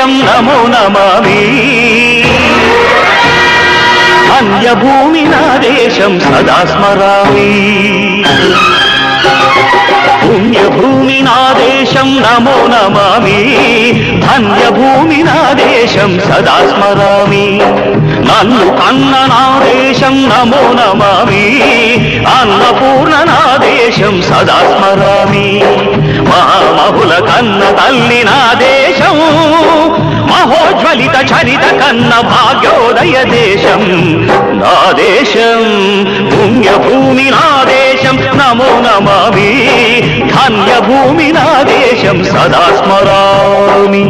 దేశం నమో నమామి ధన్యభూమి నా దేశం సదా స్మరామి పుణ్యభూమి నా దేశం నమో నమామి ధన్యభూమి నా దేశం సదా స్మరామి నన్ను కన్న నా దేశం నమో నమామి అన్నపూర్ణ నా దేశం సదా స్మరామి మహామహుల కన్న తల్లి నా దేశం మహోజ్వలిత చరిత కన్న భాగ్యోదయ దేశం నా దేశం పుణ్యభూమి నా దేశం నమో నమామి ధన్యభూమి నా దేశం సదా స్మరామి